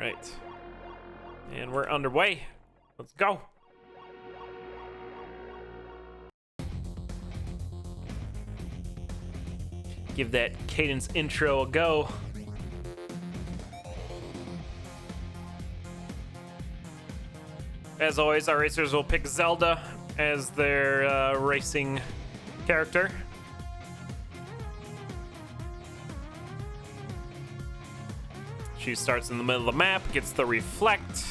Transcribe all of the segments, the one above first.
right. And we're underway. Let's go. Give that cadence intro a go. As always, our racers will pick Zelda as their racing character. She starts in the middle of the map, gets the reflect,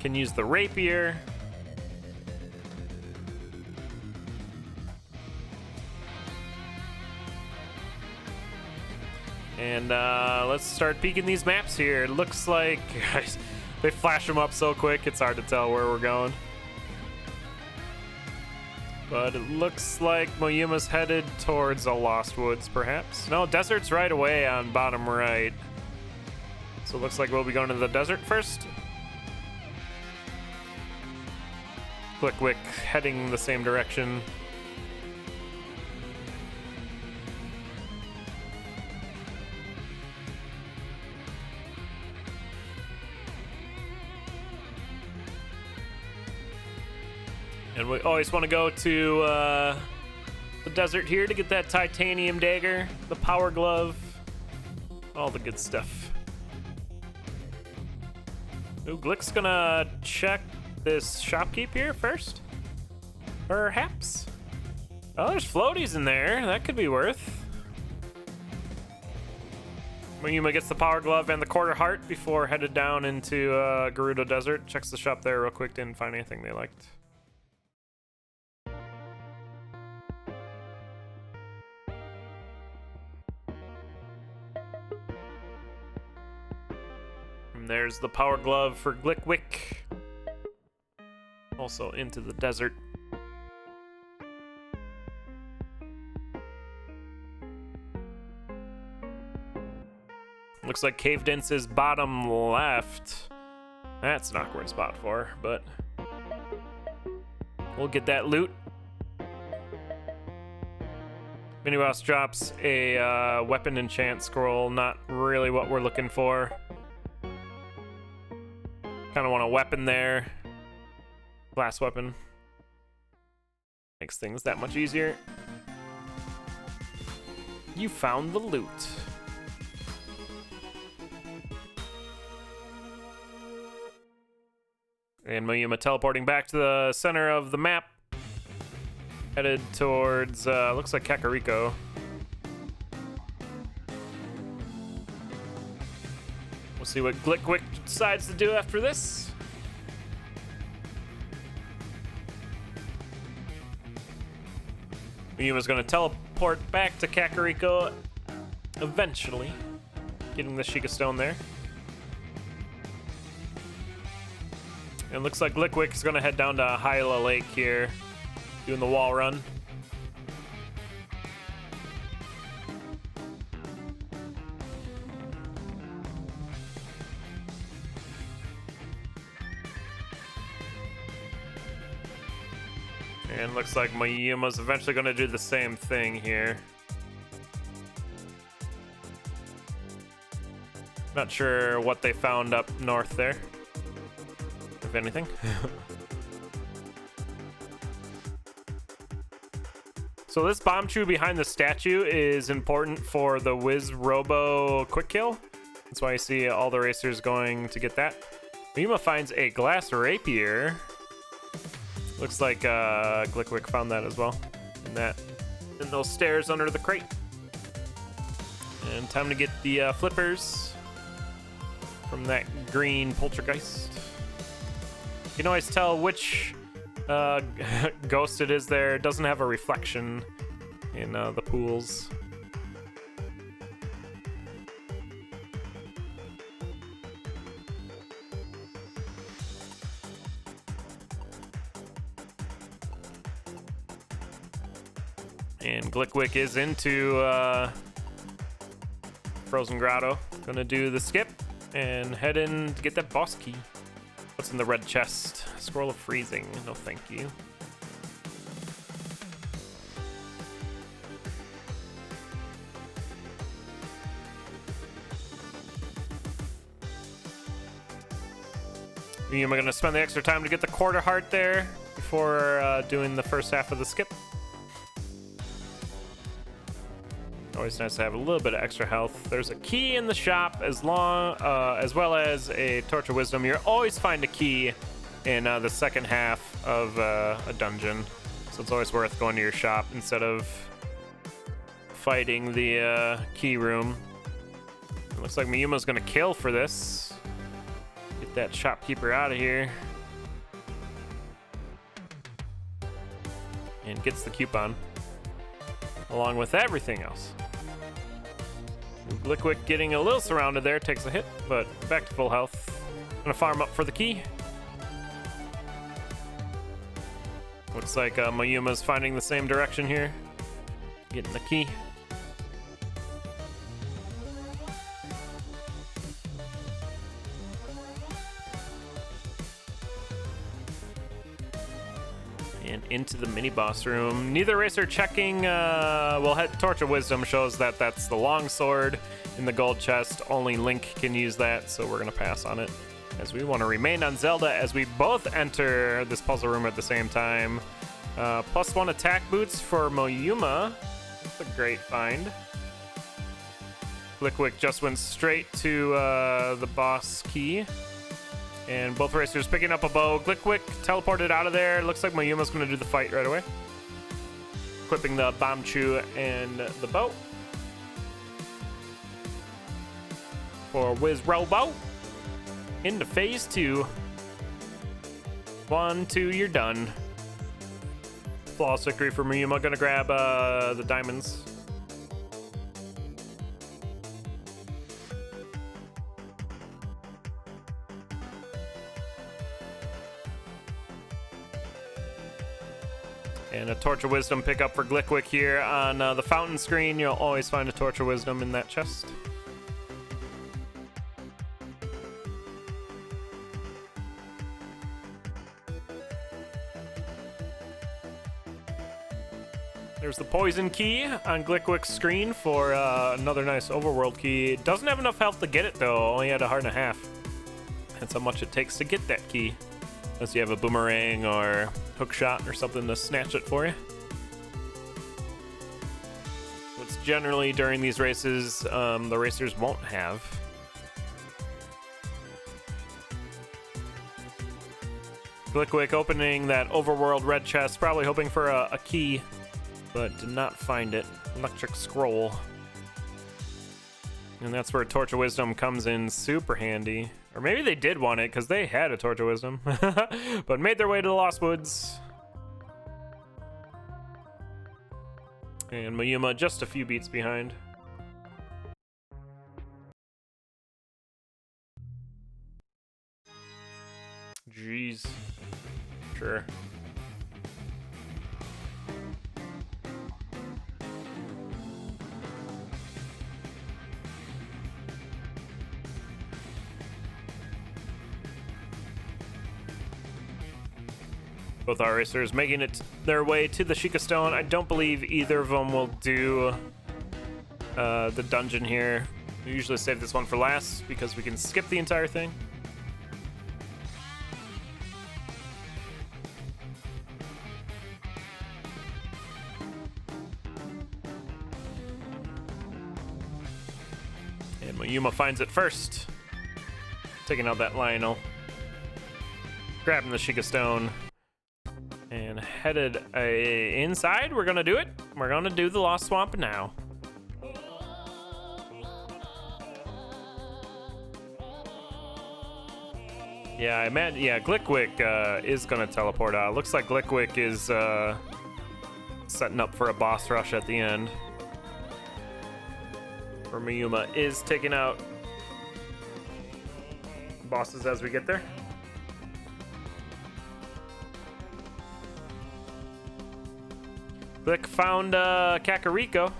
can use the rapier. And let's start peeking these maps here. It looks like they flash them up so quick, it's hard to tell where we're going. But it looks like Moyuma's headed towards the Lost Woods, perhaps. No, desert's right away on bottom right. So it looks like we'll be going to the desert first. Glickwick heading the same direction. And we always want to go to the desert here to get that titanium dagger, the power glove, all the good stuff. Ooh, Glick's gonna check this shopkeep here first. Perhaps. Oh, there's floaties in there. That could be worth. Moyuma gets the power glove and the quarter heart before headed down into Gerudo Desert. Checks the shop there real quick. Didn't find anything they liked. There's the power glove for Glickwick. Also into the desert. Looks like Cave Dents is bottom left. That's an awkward spot for her, but we'll get that loot. Mini boss drops a weapon enchant scroll. Not really what we're looking for. Kind of want a weapon there. Glass weapon. Makes things that much easier. You found the loot. And Moyuma teleporting back to the center of the map. Headed towards, looks like Kakariko. We'll see what Glickwick decides to do after this. Moyuma's going to teleport back to Kakariko eventually, getting the Sheikah Stone there. And it looks like Glickwick is going to head down to Hyla Lake here, doing the wall run. And looks like Moyuma's eventually going to do the same thing here. Not sure what they found up north there, if anything. So this bomb chew behind the statue is important for the Wiz Robo quick kill. That's why you see all the racers going to get that. Moyuma finds a glass rapier. Looks like Glickwick found that as well. In those stairs under the crate. And time to get the flippers from that green poltergeist. You can always tell which ghost it is there. It doesn't have a reflection in the pools. And Glickwick is into Frozen Grotto. Gonna do the skip and head in to get that boss key. What's in the red chest? Scroll of Freezing. No, thank you. Moyuma gonna spend the extra time to get the quarter heart there before doing the first half of the skip. Always nice to have a little bit of extra health. There's a key in the shop as well as a Torch of Wisdom. You'll always find a key in the second half of a dungeon, so it's always worth going to your shop instead of fighting the key room. It looks like Moyuma's gonna kill for this. Get that shopkeeper out of here. And gets the coupon along with everything else. Glickwick getting a little surrounded there, takes a hit, but back to full health. Gonna farm up for the key. Looks like Moyuma's finding the same direction here. Getting the key. And into the mini boss room. Neither racer checking. Well, Torch of Wisdom shows that that's the long sword in the gold chest. Only Link can use that, so we're gonna pass on it, as we want to remain on Zelda as we both enter this puzzle room at the same time. +1 attack boots for Moyuma. That's a great find. Glickwick just went straight to the boss key. And both racers picking up a bow. Glickwick teleported out of there. Looks like Moyuma's going to do the fight right away. Equipping the Bombchu and the bow. For Wiz Robo. Into phase 2. 1, 2, you're done. Flawless victory for Moyuma. Gonna grab the diamonds. And a Torch of Wisdom pickup for Glickwick here on the fountain screen. You'll always find a Torch of Wisdom in that chest. There's the poison key on Glickwick's screen for another nice overworld key. Doesn't have enough health to get it though, only had a heart and a half. That's how much it takes to get that key. Unless you have a boomerang or hook shot or something to snatch it for you. Which generally during these races, the racers won't have. Glickwick opening that overworld red chest, probably hoping for a key, but did not find it. Electric scroll. And that's where Torch of Wisdom comes in super handy. Or maybe they did want it because they had a Torch of Wisdom. But made their way to the Lost Woods. And Moyuma just a few beats behind. Jeez. Sure. Both our racers making it their way to the Sheikah Stone. I don't believe either of them will do the dungeon here. We usually save this one for last because we can skip the entire thing. And Moyuma finds it first. Taking out that Lionel. Grabbing the Sheikah Stone. And headed inside. We're gonna do it. We're gonna do the Lost Swamp now. Yeah, I meant, yeah, Glickwick is gonna teleport out. Looks like Glickwick is setting up for a boss rush at the end. Or Moyuma is taking out bosses as we get there. Glick found Kakariko.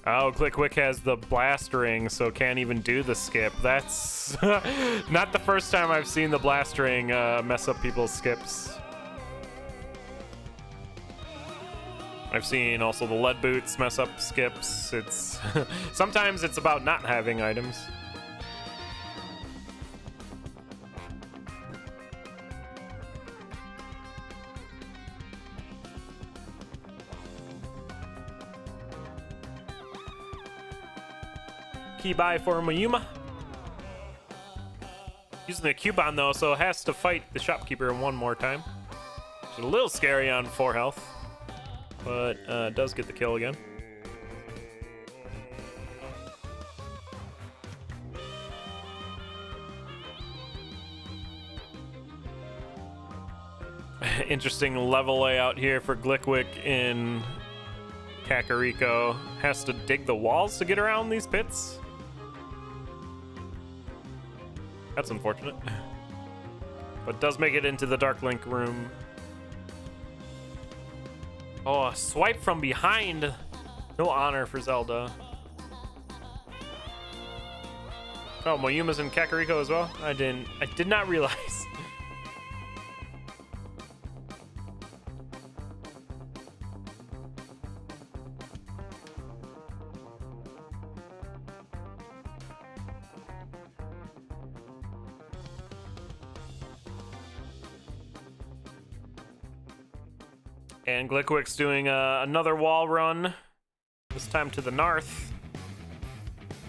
Oh, Glickwick has the blast ring, so can't even do the skip. That's not the first time I've seen the blast ring mess up people's skips. I've seen also the lead boots mess up skips. It's sometimes it's about not having items. Key buy for Moyuma. Using a coupon though, so it has to fight the shopkeeper one more time. Which is a little scary on 4 health, but does get the kill again. Interesting level layout here for Glickwick in Kakariko. Has to dig the walls to get around these pits. That's unfortunate. But does make it into the Dark Link room. Oh, a swipe from behind. No honor for Zelda. Oh, Moyuma's in Kakariko as well? I did not realize. And Glickwick's doing another wall run, this time to the north.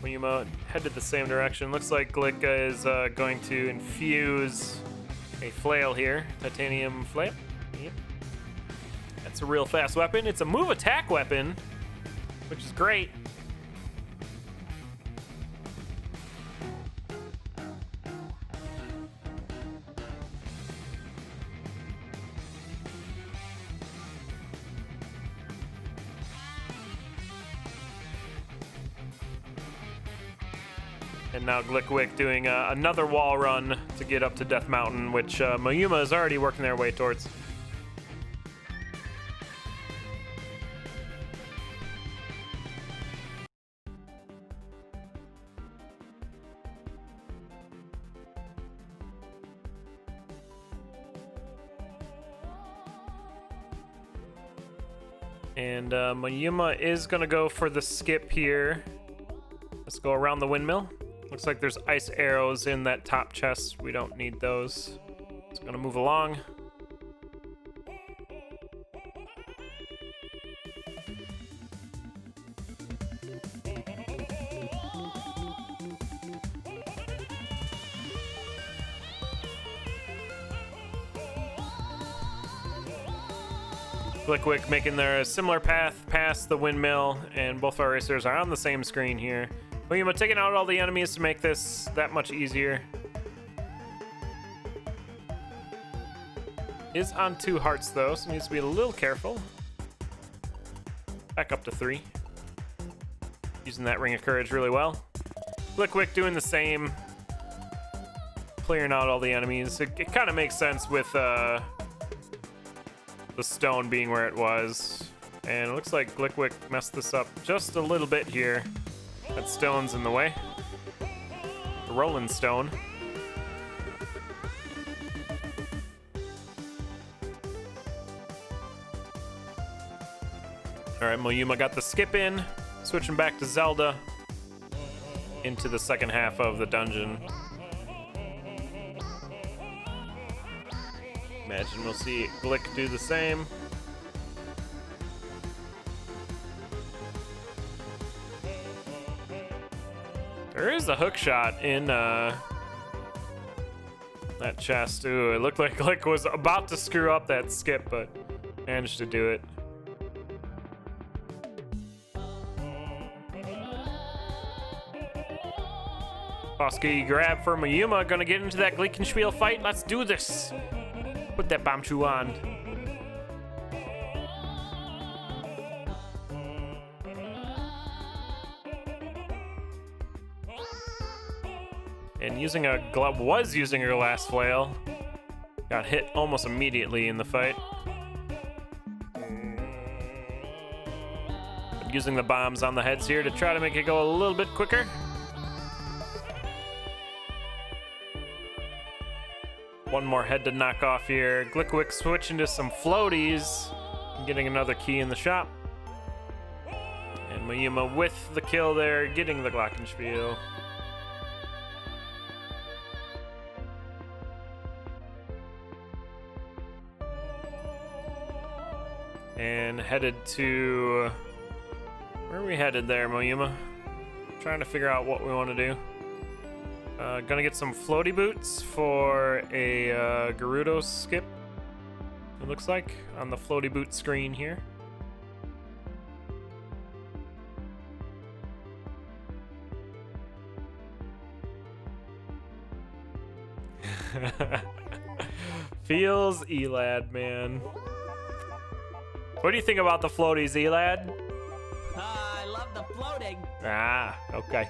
Moyuma headed the same direction. Looks like Glick is going to infuse a flail here. Titanium flail. Yep. That's a real fast weapon. It's a move attack weapon, which is great. And now Glickwick doing another wall run to get up to Death Mountain, which Moyuma is already working their way towards. And Moyuma is going to go for the skip here. Let's go around the windmill. Looks like there's ice arrows in that top chest. We don't need those. It's gonna move along. Glickwick making their similar path past the windmill, and both our racers are on the same screen here. Moyuma taking out all the enemies to make this that much easier. Is on 2 hearts though, so needs to be a little careful. Back up to 3. Using that Ring of Courage really well. Glickwick doing the same. Clearing out all the enemies. It kind of makes sense with the stone being where it was. And it looks like Glickwick messed this up just a little bit here. That stone's in the way. The Rolling Stone. Alright, Moyuma got the skip in. Switching back to Zelda. Into the second half of the dungeon. Imagine we'll see Glick do the same. There is a hook shot in that chest. Ooh, it looked like Glick was about to screw up that skip, but managed to do it. Bosky grab for Moyuma. Gonna get into that Glockenspiel fight. Let's do this. Put that Bombchu on. And using a glove, was using her last flail. Got hit almost immediately in the fight. Using the bombs on the heads here to try to make it go a little bit quicker. One more head to knock off here. Glickwick switching to some floaties. getting another key in the shop. And Moyuma with the kill there, getting the Glockenspiel. And headed to... Where are we headed there, Moyuma? Trying to figure out what we want to do. Gonna get some floaty boots for a Gerudo skip. It looks like on the floaty boot screen here. Feels Elad, man. What do you think about the floaties, Elad? I love the floating. Ah, okay.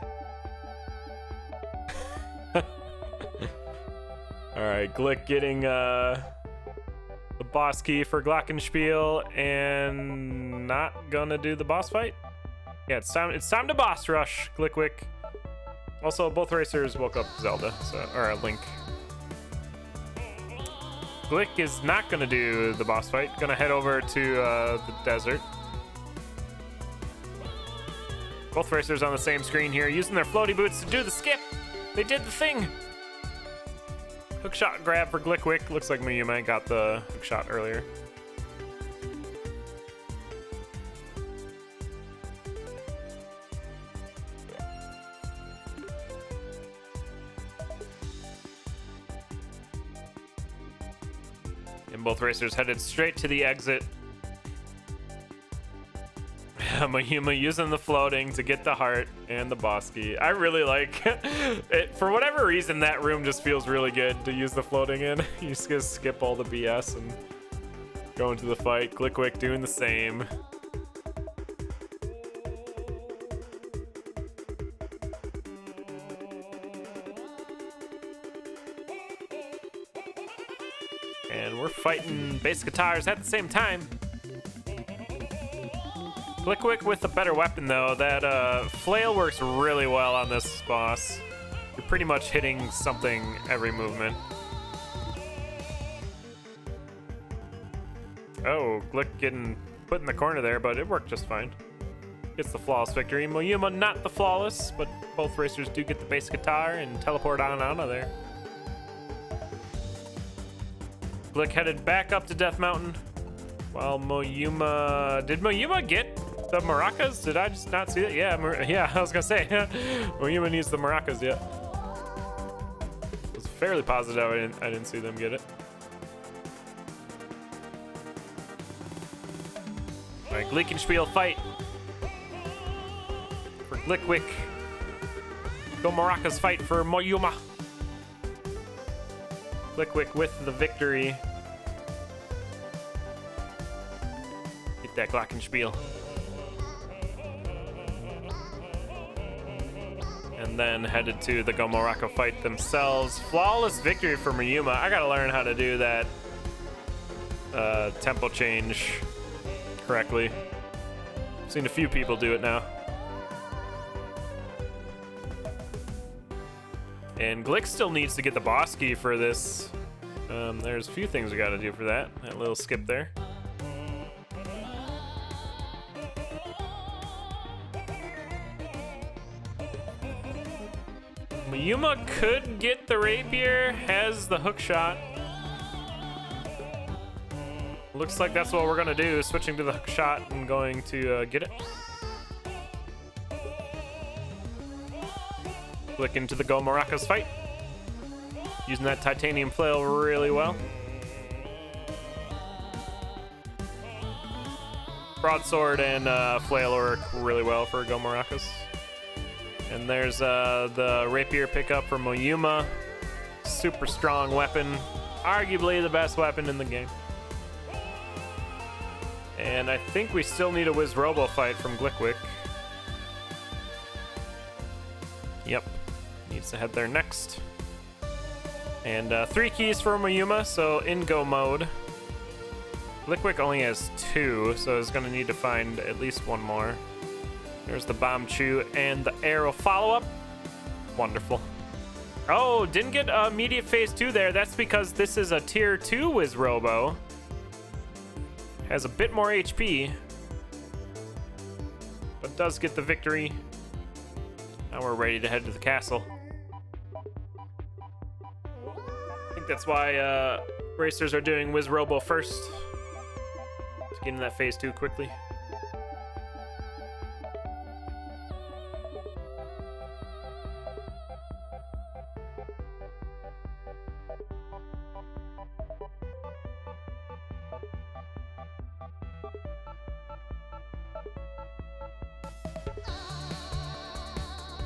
All right, Glick getting the boss key for Glockenspiel and not gonna do the boss fight. Yeah, it's time to boss rush, Glickwick. Also, both racers woke up Zelda, or Link. Glick is not gonna do the boss fight. Gonna head over to the desert. Both racers on the same screen here, using their floaty boots to do the skip. They did the thing. Hookshot grab for Glickwick. Looks like Moyuma got the hookshot earlier. And both racers headed straight to the exit. Moyuma using the floating to get the heart and the boss key. I really like it. For whatever reason, that room just feels really good to use the floating in. You just gonna skip all the BS and go into the fight. Glickwick doing the same. And we're fighting bass guitars at the same time. Glickwick with a better weapon, though. That flail works really well on this boss. You're pretty much hitting something every movement. Oh, Glick getting put in the corner there, but it worked just fine. Gets the flawless victory. Moyuma not the flawless, but both racers do get the bass guitar and teleport on out of there. Glick headed back up to Death Mountain, while Moyuma... Did Moyuma get the maracas? Did I just not see that? Yeah, I was gonna say, Moyuma needs the maracas yet. I was fairly positive I didn't see them get it. All right, Glockenspiel fight for Glickwick. Go maracas fight for Moyuma. Glickwick with the victory. Get that Glockenspiel. And then headed to the Gomoraka fight themselves. Flawless victory for Moyuma. I gotta learn how to do that tempo change correctly. I've seen a few people do it now. And Glick still needs to get the boss key for this. There's a few things we gotta do for that. That little skip there. Moyuma could get the rapier, has the hook shot. Looks like that's what we're gonna do, switching to the hook shot and going to get it. Click into the Go Maracas fight. Using that titanium flail really well. Broadsword and flail work really well for Go Maracas. And there's the rapier pickup from Moyuma. Super strong weapon. Arguably the best weapon in the game. And I think we still need a Wiz Robo fight from Glickwick. Yep. Needs to head there next. And 3 keys for Moyuma, so in go mode. Glickwick only has 2, so he's going to need to find at least 1 more. There's the Bomb Chew and the Arrow follow-up. Wonderful. Oh, didn't get immediate phase 2 there. That's because this is a tier 2 Wiz Robo. Has a bit more HP, but does get the victory. Now we're ready to head to the castle. I think that's why racers are doing Wiz Robo first. To get into that phase 2 quickly.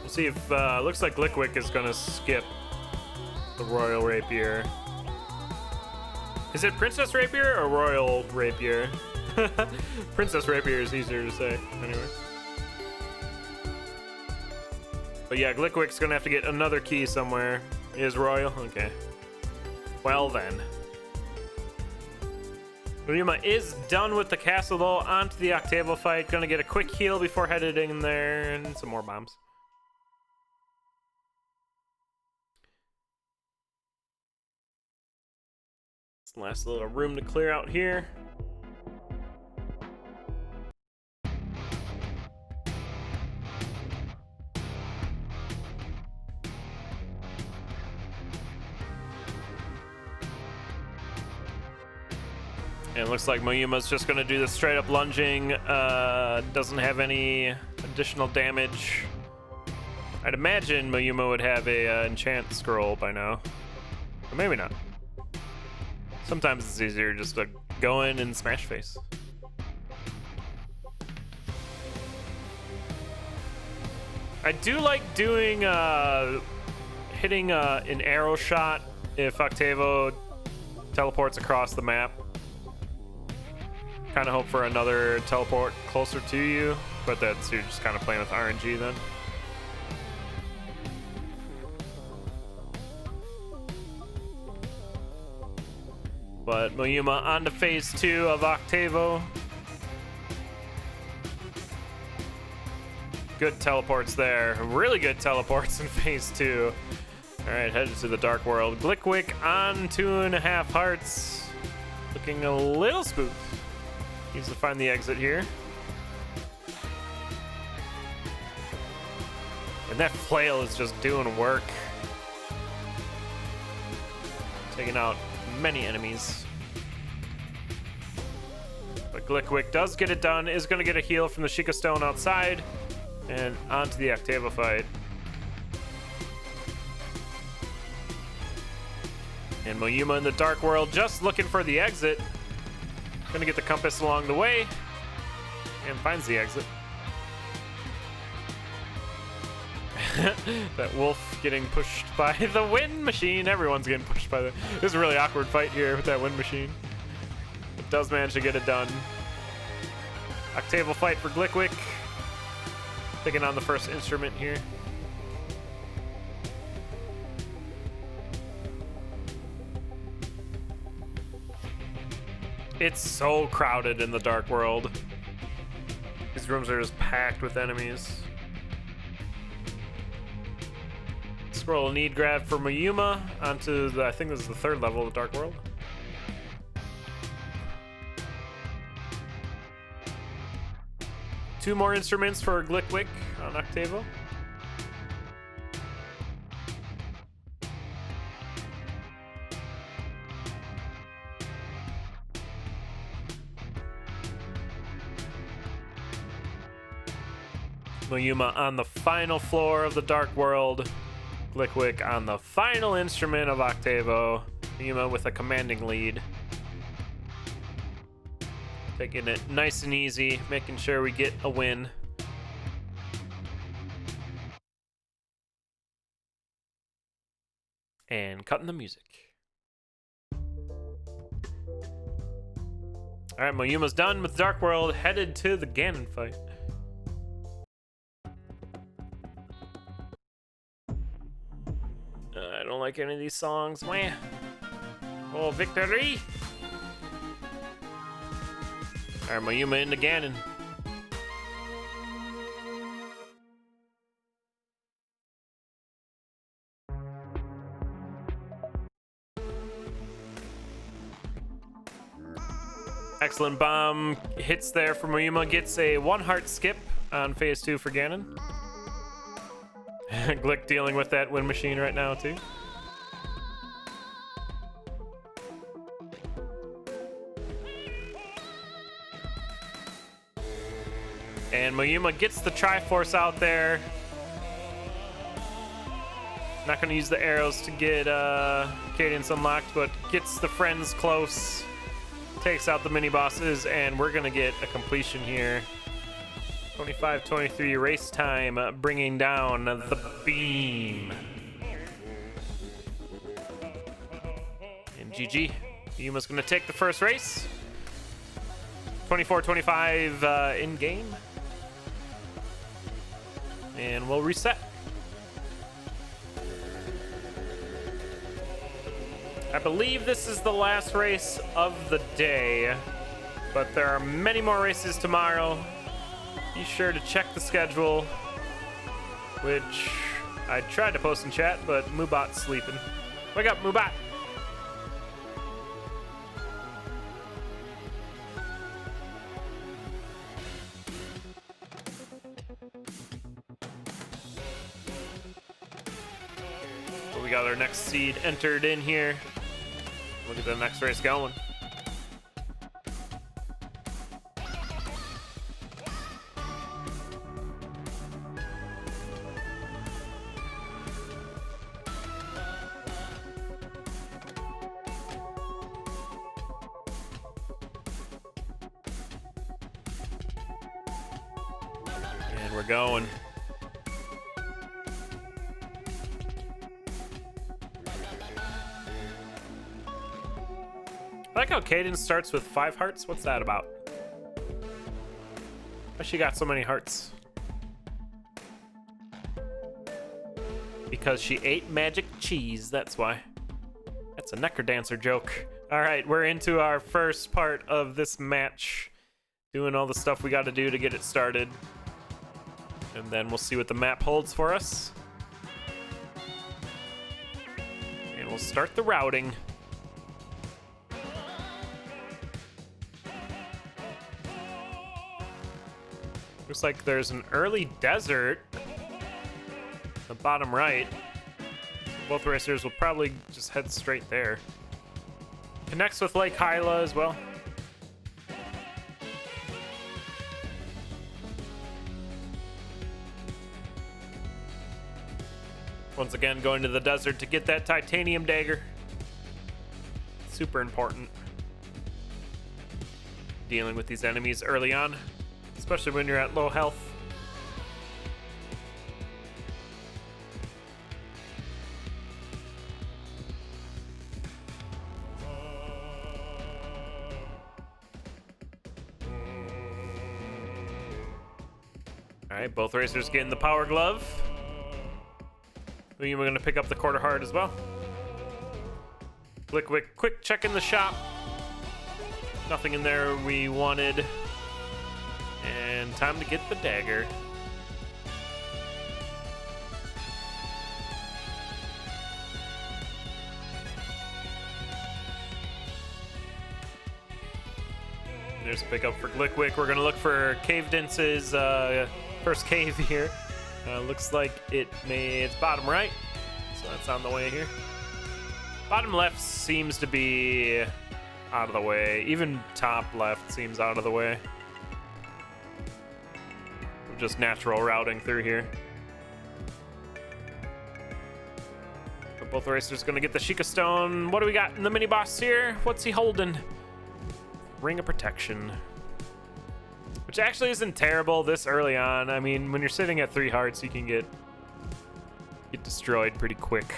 We'll see if looks like Glickwick is gonna skip the Royal Rapier. Is it Princess Rapier or Royal Rapier? Princess Rapier is easier to say, anyway. But yeah, Glickwick's gonna have to get another key somewhere. Is Royal? Okay. Well then. Moyuma is done with the castle though. On to the Octavo fight. Gonna get a quick heal before headed in there and some more bombs. Last little room to clear out here. And it looks like Moyuma's just gonna do the straight up lunging. Doesn't have any additional damage. I'd imagine Moyuma would have a enchant scroll by now. Or maybe not. Sometimes it's easier just to go in and smash face. I do like doing, hitting an arrow shot if Octavo teleports across the map. Kind of hope for another teleport closer to you, but that's, you're just kind of playing with RNG then. But Moyuma on to phase 2 of Octavo. Good teleports there. Really good teleports in phase 2. Alright, headed to the Dark World. Glickwick on 2.5 hearts. Looking a little spooked. Needs to find the exit here. And that flail is just doing work. Taking out many enemies. But Glickwick does get it done, is going to get a heal from the Sheikah Stone outside, and onto the Octavo fight. And Moyuma in the Dark World just looking for the exit. Gonna get the compass along the way, and finds the exit. That wolf getting pushed by the wind machine. Everyone's getting pushed by the... This is a really awkward fight here with that wind machine. It does manage to get it done. Octavo fight for Glickwick. Taking on the first instrument here. It's so crowded in the Dark World. These rooms are just packed with enemies. Scroll need grab for Moyuma onto the, I think this is the 3rd level of the Dark World. Two more instruments for Glickwick on Octavo. Moyuma on the final floor of the Dark World. Glickwick on the final instrument of Octavo. Moyuma with a commanding lead. Taking it nice and easy, making sure we get a win. And cutting the music. Alright, Moyuma's done with Dark World, headed to the Ganon fight. I don't like any of these songs. Meh. Oh, victory! Alright, Moyuma into Ganon. Excellent bomb hits there for Moyuma. Gets a 1 heart skip on phase 2 for Ganon. Glick dealing with that wind machine right now too. And Moyuma gets the Triforce out there. Not going to use the arrows to get Cadence unlocked, but gets the friends close. Takes out the mini bosses, and we're going to get a completion here. 25-23 race time, bringing down the beam. And GG. Yuma's going to take the first race. 24-25 in game. And we'll reset. I believe this is the last race of the day, but there are many more races tomorrow. Be sure to check the schedule, which I tried to post in chat, but Moobot's sleeping. Wake up, Moobot! So we got our next seed entered in here. Look at the next race going. And we're going. I like how Cadence starts with 5 hearts. What's that about? Why she got so many hearts? Because she ate magic cheese, that's why. That's a Necrodancer joke. All right, we're into our first part of this match. Doing all the stuff we got to do to get it started. And then we'll see what the map holds for us. And we'll start the routing. Looks like there's an early desert. The bottom right. Both racers will probably just head straight there. Connects with Lake Hyla as well. Once again, going to the desert to get that titanium dagger. Super important. Dealing with these enemies early on, especially when you're at low health. All right, both racers getting the power glove. We're gonna pick up the quarter heart as well. Quick check in the shop. Nothing in there we wanted. And time to get the dagger. There's a pickup for Glickwick. We're gonna look for Cave Dense's first cave here. Looks like it's bottom right, so that's on the way here. Bottom left seems to be out of the way. Even top left seems out of the way. Just natural routing through here. But both racers gonna get the Sheikah Stone. What do we got in the mini boss here? What's he holding? Ring of Protection. Which actually isn't terrible this early on. I mean, when you're sitting at 3 hearts, you can get destroyed pretty quick.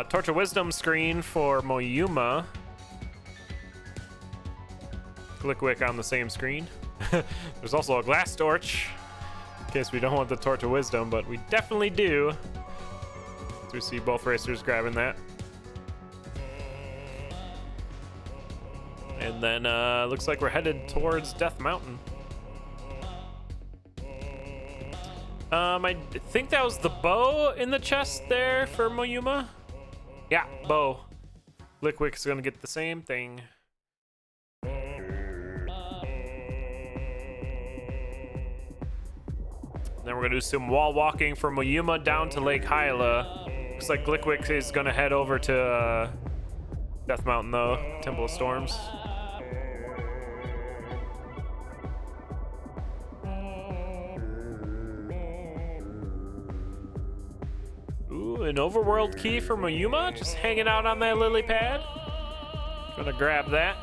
Torch of Wisdom screen for Moyuma. Glickwick on the same screen. There's also a glass torch, in case we don't want the Torch of Wisdom, but we definitely do. So we see both racers grabbing that. And then looks like we're headed towards Death Mountain. I think that was the bow in the chest there for Moyuma. Yeah, bow. Glickwick's gonna get the same thing. Then we're gonna do some wall walking from Moyuma down to Lake Hyla. Looks like Glickwick is gonna head over to Death Mountain though, Temple of Storms. Ooh, an overworld key for Moyuma, just hanging out on that lily pad. Gonna grab that.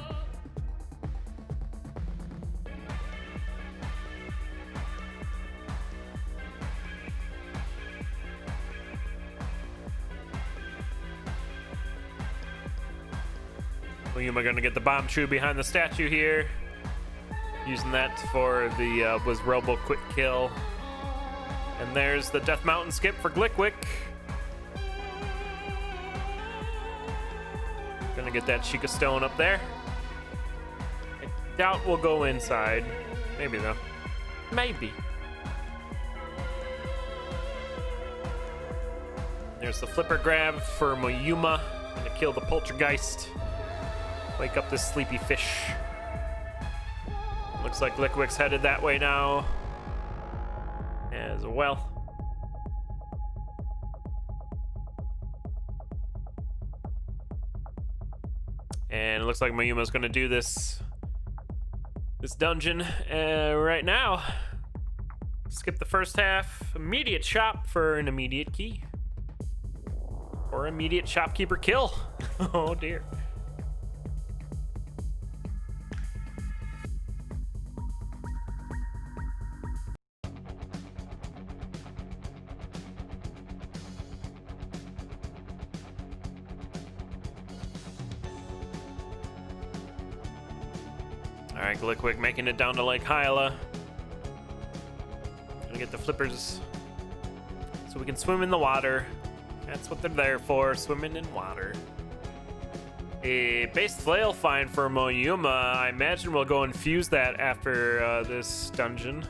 Moyuma gonna get the bomb chew behind the statue here. Using that for the was Robo quick kill. And there's the Death Mountain skip for Glickwick. Gonna get that Sheikah Stone up there. I doubt we'll go inside. Maybe though. Maybe. There's the flipper grab for Moyuma. Gonna kill the poltergeist. Wake up this sleepy fish. Looks like Glickwick's headed that way now as well. And it looks like Moyuma's gonna do this dungeon right now. Skip the first half. Immediate shop for an immediate key. Or immediate shopkeeper kill. Oh dear. All right, Glickwick making it down to Lake Hyla. Gonna get the flippers so we can swim in the water. That's what they're there for, swimming in water. A base flail find for Moyuma. I imagine we'll go infuse that after this dungeon.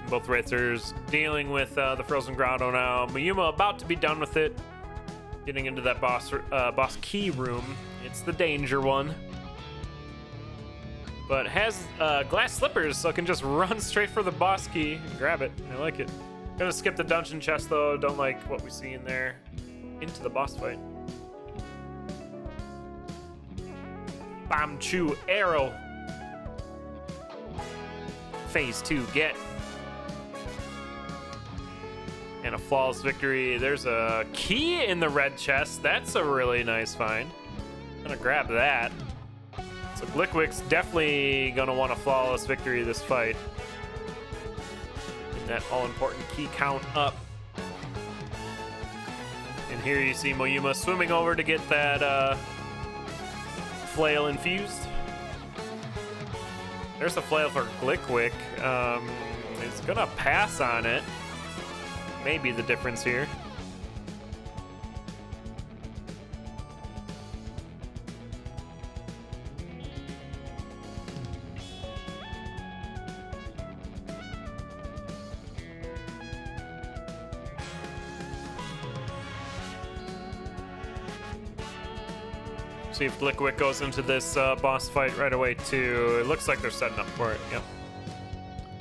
Both racers dealing with the Frozen Grotto now. Moyuma about to be done with it. Getting into that boss key room. It's the danger one. But has glass slippers, so it can just run straight for the boss key and grab it. I like it. Gonna skip the dungeon chest though. Don't like what we see in there. Into the boss fight. Bomb Chew Arrow. Phase 2 get. And a flawless victory. There's a key in the red chest. That's a really nice find. I'm gonna grab that. So Glickwick's definitely gonna want a flawless victory this fight. Get that all-important key count up. And here you see Moyuma swimming over to get that flail infused. There's the flail for Glickwick. He's gonna pass on it. Maybe the difference here. See if Glickwick goes into this boss fight right away too. It looks like they're setting up for it. Yep.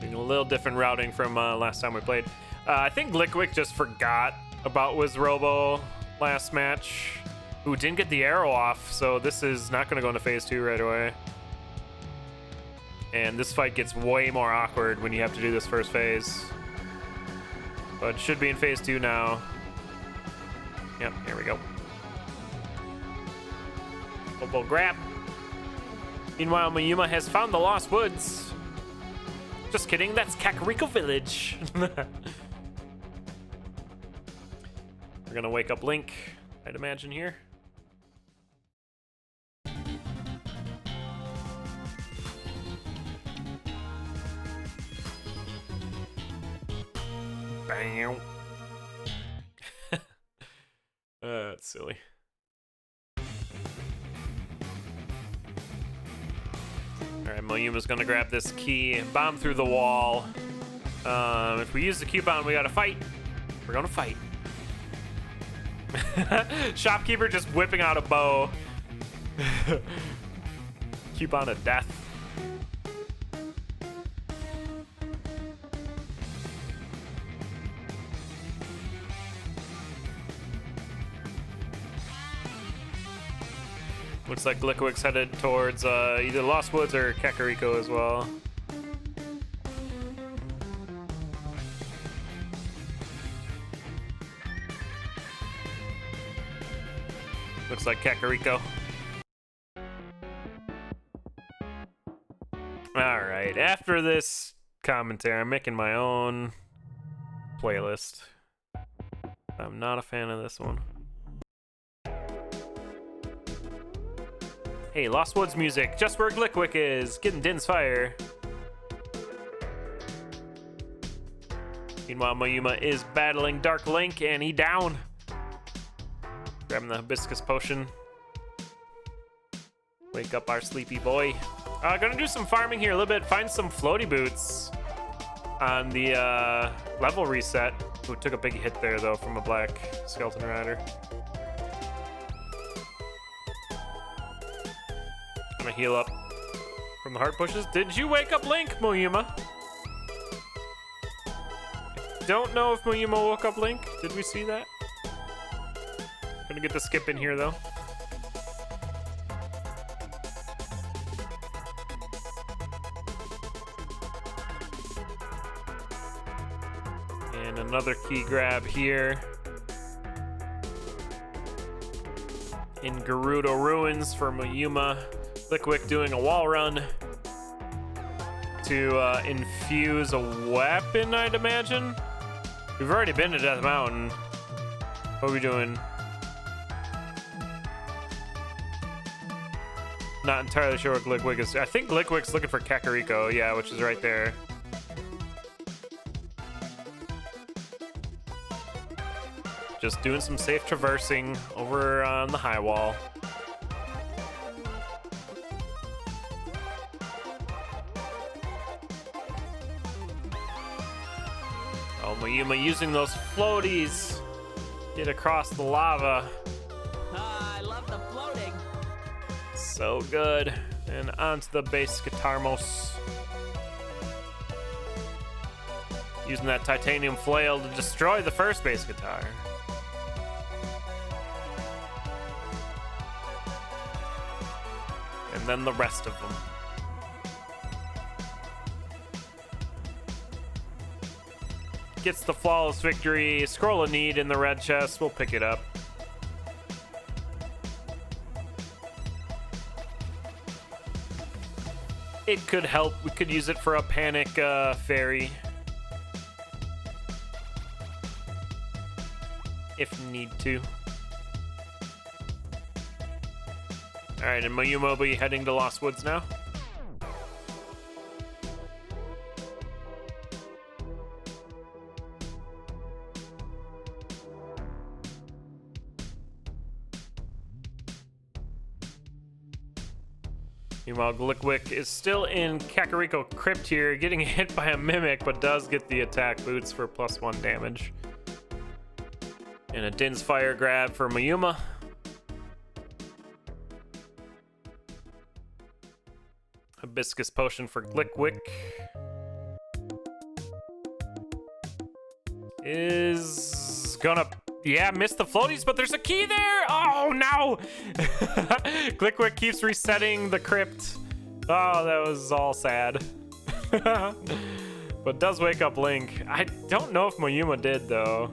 Doing a little different routing from last time we played. I think Glickwick just forgot about Wizrobo last match. Ooh, didn't get the arrow off, so this is not going to go into phase 2 right away. And this fight gets way more awkward when you have to do this first phase. But it should be in phase 2 now. Yep, here we go. Robo grab. Meanwhile, Moyuma has found the Lost Woods. Just kidding, that's Kakariko Village. We're gonna wake up Link, I'd imagine here. That's silly. Alright, Moyuma's gonna grab this key, bomb through the wall. If we use the coupon, we gotta fight. We're gonna fight. Shopkeeper just whipping out a bow. Coupon of death. Looks like Glickwick's headed towards either Lost Woods or Kakariko as well. Looks like Kakariko. Alright, after this commentary, I'm making my own playlist. I'm not a fan of this one. Hey, Lost Woods music, just where Glickwick is, getting Din's fire. Meanwhile, Moyuma is battling Dark Link, and he down. Grabbing the hibiscus potion. Wake up our sleepy boy. Gonna do some farming here a little bit. Find some floaty boots on the level reset. Who took a big hit there though from a black skeleton rider. Gonna heal up from the heart pushes. Did you wake up Link, Moyuma? Don't know if Moyuma woke up Link. Did we see that? Gonna get the skip in here though. And another key grab here. In Gerudo Ruins for Moyuma. Glickwick doing a wall run to infuse a weapon, I'd imagine. We've already been to Death Mountain. What are we doing? Not entirely sure what Glickwick is. I think Glickwick's looking for Kakariko, yeah, which is right there. Just doing some safe traversing over on the high wall. Oh, Moyuma using those floaties. Get across the lava. I love the floating. So good. And onto the base Guitarmos. Using that titanium flail to destroy the first base guitar. And then the rest of them. Gets the flawless victory. Scroll of need in the red chest. We'll pick it up. It could help. We could use it for a panic fairy. If need to. Alright, and Moyuma will be heading to Lost Woods now. Meanwhile, Glickwick is still in Kakariko Crypt here, getting hit by a Mimic, but does get the attack boots for +1 damage. And a Din's Fire grab for Moyuma. Hibiscus potion for Glickwick. Is gonna, yeah, miss the floaties, but there's a key there. Oh no! Glickwick keeps resetting the crypt. Oh, that was all sad. But does wake up Link. I don't know if Moyuma did though.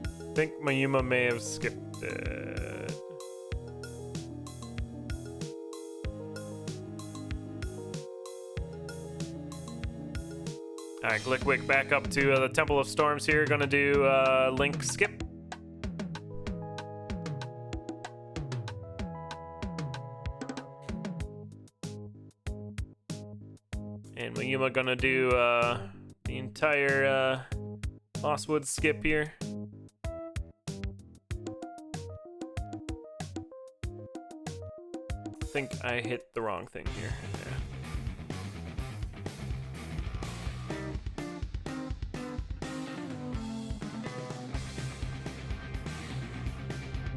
I think Moyuma may have skipped it. All right, Glickwick back up to the Temple of Storms here. Gonna do Link skip. And Moyuma gonna do the entire Lost Woods skip here. I think I hit the wrong thing here. Yeah.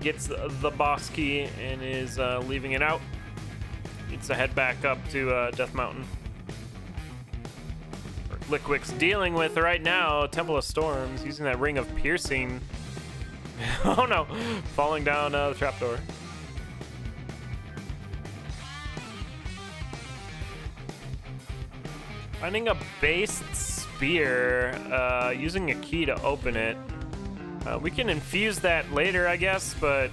Gets the boss key and is leaving it out. Needs to head back up to Death Mountain. Liquick's dealing with right now Temple of Storms, using that Ring of Piercing. Oh no, falling down the trapdoor. Finding a based spear, using a key to open it. We can infuse that later, I guess, but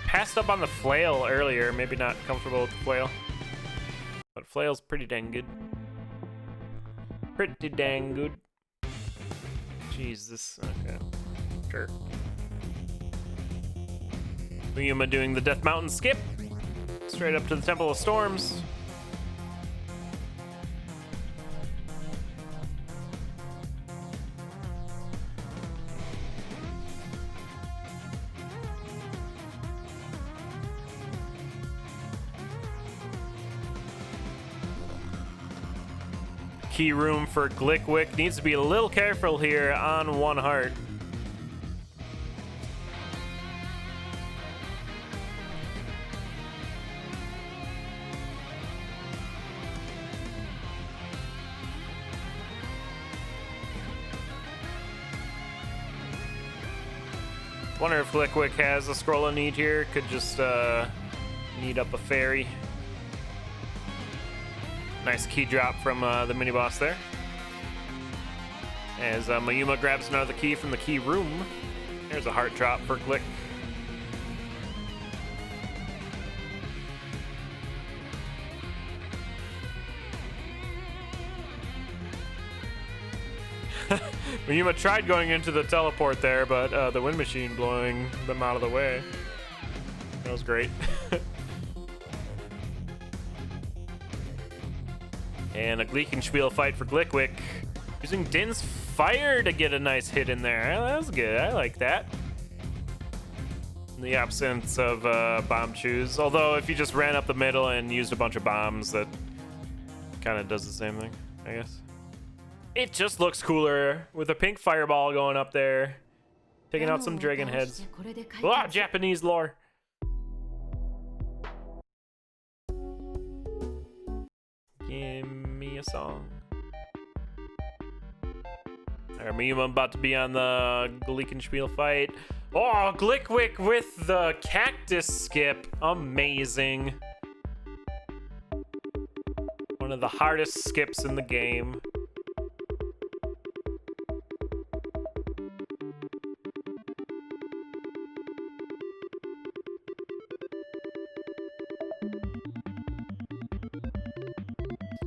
passed up on the flail earlier. Maybe not comfortable with the flail, but flail's pretty dang good. Pretty dang good. Jeez, this... Okay. Sure. Moyuma doing the Death Mountain skip. Straight up to the Temple of Storms. Key room for Glickwick. Needs to be a little careful here on one heart. Wonder if Glickwick has a scroll of need here. Could just need up a fairy. Nice key drop from the mini boss there. As Moyuma grabs another key from the key room. There's a heart drop for Glick. Moyuma tried going into the teleport there, but the wind machine blowing them out of the way. That was great. And a Gleekenspiel fight for Glickwick. Using Din's Fire to get a nice hit in there. That was good. I like that. In the absence of bomb chews. Although if you just ran up the middle and used a bunch of bombs, that kind of does the same thing, I guess. It just looks cooler with a pink fireball going up there. Taking out some dragon heads. Ah, Japanese lore. Give me a song. Alright, Moyuma about to be on the Gleekenspiel fight. Oh, Glickwick with the cactus skip. Amazing. One of the hardest skips in the game.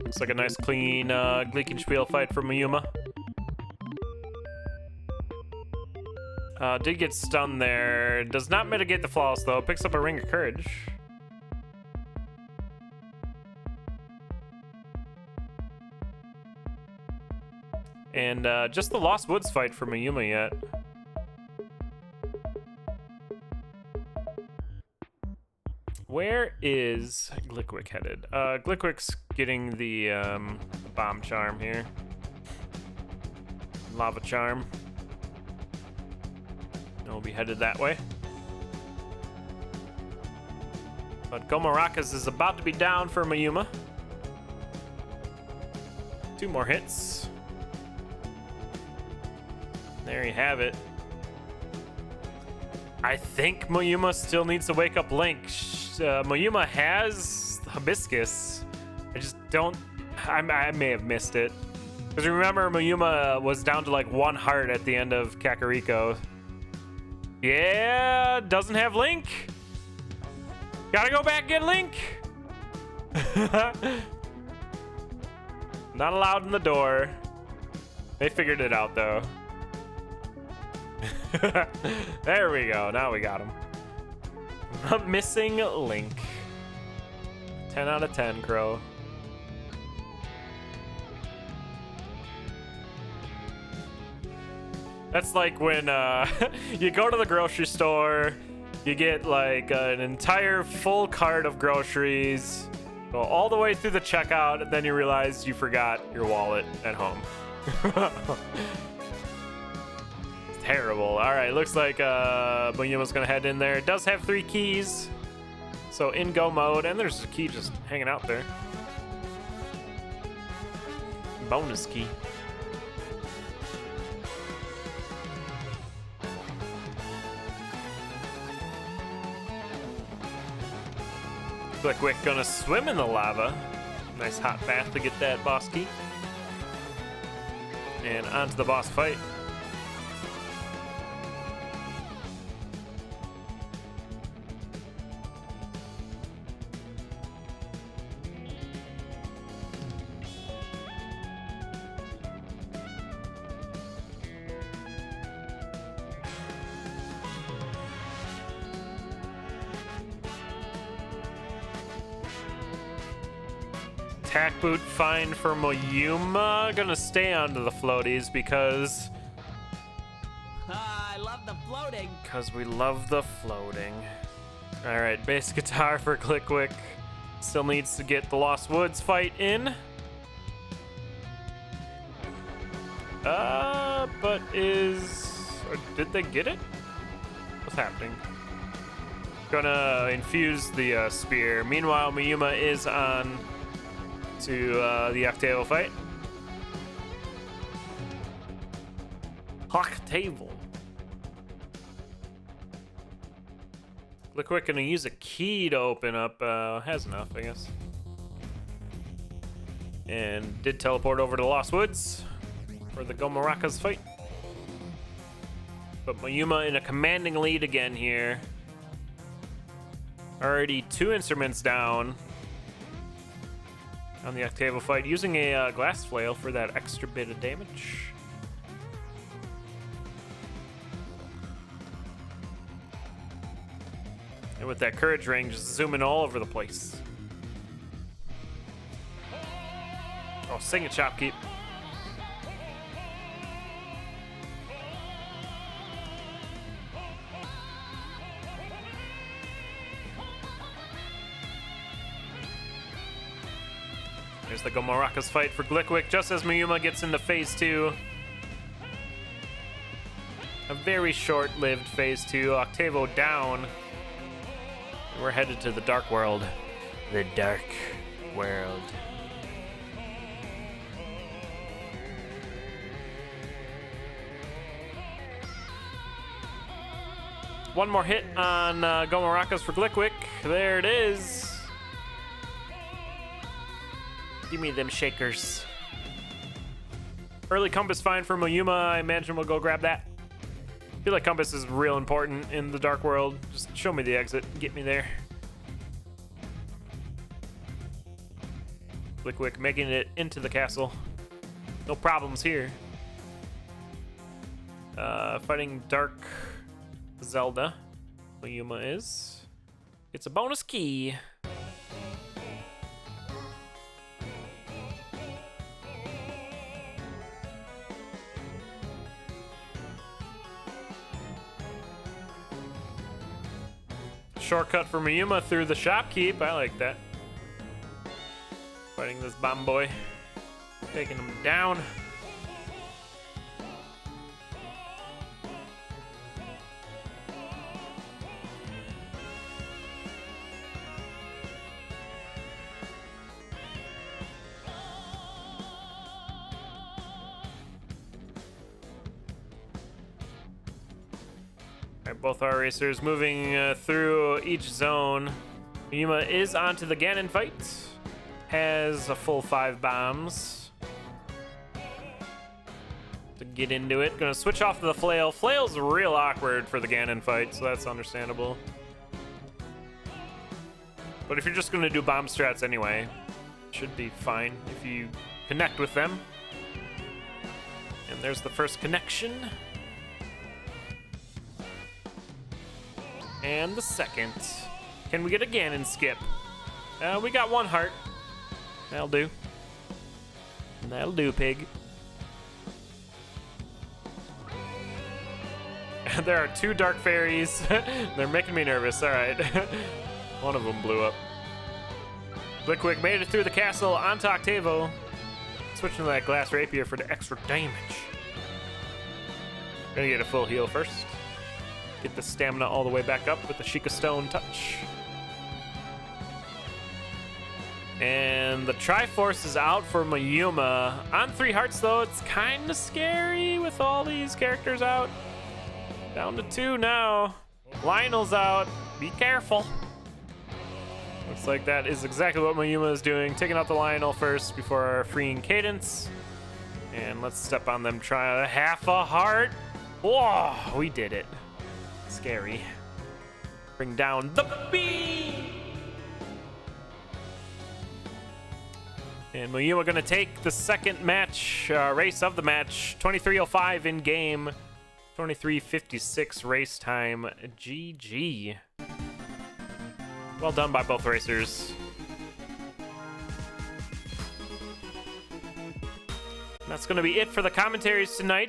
Looks like a nice clean Gleekenspiel fight for Moyuma. Did get stunned there. Does not mitigate the flawless though. Picks up a Ring of Courage. And just the Lost Woods fight for Moyuma yet. Where is Glickwick headed? Glickwick's getting the bomb charm here. Lava charm. And we'll be headed that way. But Gomarakas is about to be down for Moyuma. 2 more hits. There you have it. I think Moyuma still needs to wake up Link. Moyuma has Hibiscus. I just don't... I may have missed it. Because remember, Moyuma was down to like 1 heart at the end of Kakariko. Yeah, doesn't have Link. Gotta go back and get Link. Not allowed in the door. They figured it out though. There we go. Now we got him. Missing Link. 10 out of 10, Crow. That's like when you go to the grocery store, you get like an entire full cart of groceries, go all the way through the checkout, and then you realize you forgot your wallet at home. Terrible. All right, looks like Moyuma's gonna head in there. It does have 3 keys, so in go mode, and there's a key just hanging out there. Bonus key. Glickwick gonna swim in the lava. Nice hot bath to get that boss key. And on to the boss fight. Attack boot fine for Moyuma. Gonna stay onto the floaties because I love the floating. we love the floating. All right, bass guitar for Glickwick. Still needs to get the Lost Woods fight in. But did they get it? What's happening? Gonna infuse the spear. Meanwhile, Moyuma is on to the Octavo fight. Octavo. Glickwick gonna use a key to open up. Has enough, I guess. And did teleport over to the Lost Woods for the Gomarakas fight. But Moyuma in a commanding lead again here. Already 2 instruments down on the Octavo fight, using a glass flail for that extra bit of damage. And with that courage ring, just zooming all over the place. Oh, sing it, Shopkeep. There's the Gomarakas fight for Glickwick just as Moyuma gets into phase 2. A very short-lived phase 2. Octavo down. And we're headed to the Dark World. The Dark World. One more hit on Gomarakas for Glickwick. There it is. Give me them shakers. Early compass fine for Moyuma. I imagine we'll go grab that. I feel like compass is real important in the Dark World. Just show me the exit. Get me there. Glickwick making it into the castle. No problems here. Fighting Dark Zelda. Moyuma is. It's a bonus key. Shortcut for Moyuma through the shopkeep. I like that. Fighting this bomb boy. Taking him down. Both our racers moving through each zone. Moyuma is onto the Ganon fight. Has a full 5 bombs to get into it. Gonna switch off to the flail. Flail's real awkward for the Ganon fight, so that's understandable. But if you're just gonna do bomb strats anyway, it should be fine if you connect with them. And there's the first connection. And the second. Can we get a Ganon skip? We got 1 heart. That'll do. That'll do, pig. There are 2 dark fairies. They're making me nervous. All right. One of them blew up. Glickwick made it through the castle onto Octavo. Switching to that glass rapier for the extra damage. Gonna get a full heal first. Get the stamina all the way back up with the Sheikah Stone touch. And the Triforce is out for Moyuma. On 3 hearts, though, it's kind of scary with all these characters out. Down to 2 now. Lionel's out. Be careful. Looks like that is exactly what Moyuma is doing. Taking out the Lionel first before freeing Cadence. And let's step on them. Try half a heart. Whoa, we did it. Scary. Bring down the beam. And Moyuma gonna take the second match, race of the match. 23:05 in game. 23:56 race time. GG. Well done by both racers. That's going to be it for the commentaries tonight.